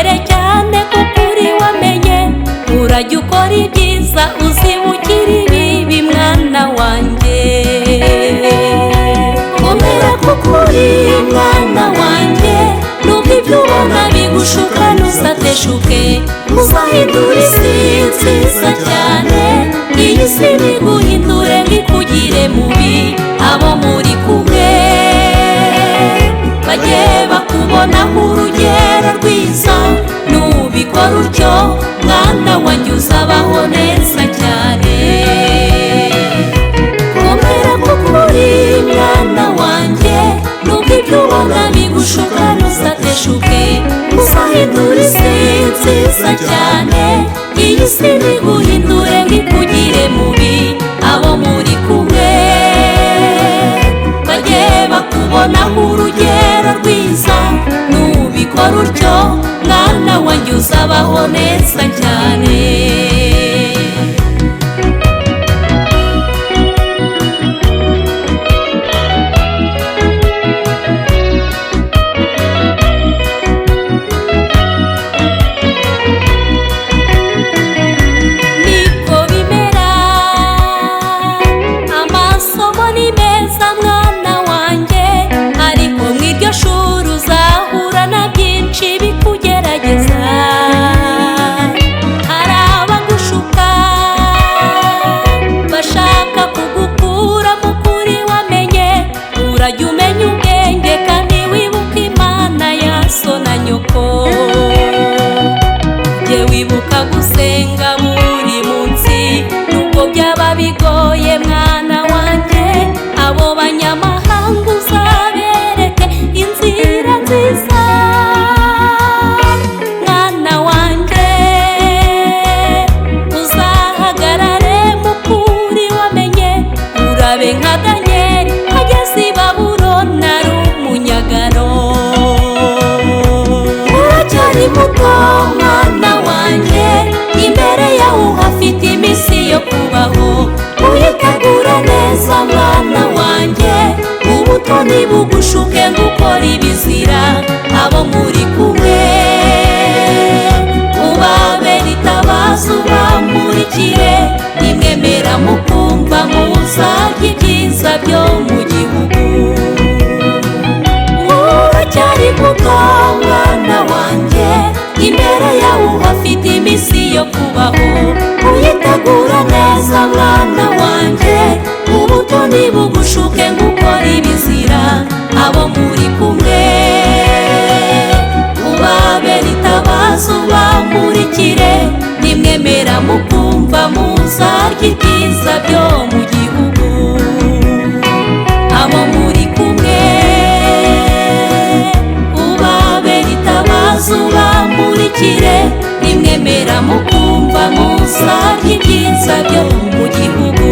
imbere cyane kuko uri wamenye urajya ukora ibyiza uzibukira ibibi mwana wanjye komera kuko uri mwana wanjye nubwo ibyo ubona bigushuka ntuzateshuke uzahindura isi nziza cyane iyi si ntiguhindure ngikugire mubi abo muri kumwe bajye bakubonaho urugero rwiza nubikora utyo mwana wanjye uzabaho neza cyane komera kuko uri mwana wanjye nubwo ibyo ubona bigushuka ntuzateshuke uzahindura isi nziza cyane iyi si ntiguhindure ngikugire mubi abo muri kumwe bajye bakubonaho urugero rwiza nubikora utyo mwana wanjye uzabaho neza cyane urajya umenya ubwenge kandi wibuka imana ya so na nyoko jye wibuka gusenga buri munsi nubwo byaba bigoye mwana wanjye abo banyamahanga uzabereke inzira nziza mwana wanjye uzahagarare mu kuri wamenye urabe nka Daniel ageze i Babuloni ari umunyagano uracyari muto mwana wanjye imbere yawe uhafite iminsi yo kubaho uyitegura neza mwana wanjye ubuto ntibugushuke ngo ukore ibizira abo muri kumwe ubabere itabaza ubamurikire nimwemera mukumva muzarya ibyiza byo mu gihugu uracyari muto mwana wanjye imbere yawe uhafite iminsi yo kubaho uyitegura neza mwana wanjye ubuto ntibugushuke ngo ukore ibizira abo muri kumwe ubabere itabaza ubamurikire nimwemera mukumva muzarya ibyiza byo mu gihugu abo muri kumwe ubabere itabaza ubamurikire nimwemera mukumva muzarya ibyiza byo mu gihugu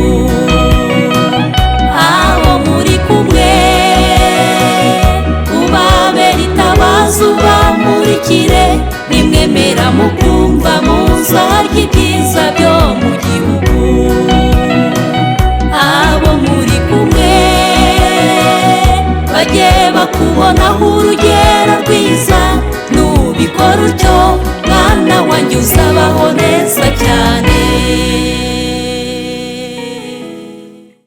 abo muri kumwe ubabere itabaza ubamurikire nimwemera mukumva muzarya ibyiza byo mu gihugu abo muri kumwe bajye bakubonaho urugero rwiza nubikora utyo mwana wanjye uzabaho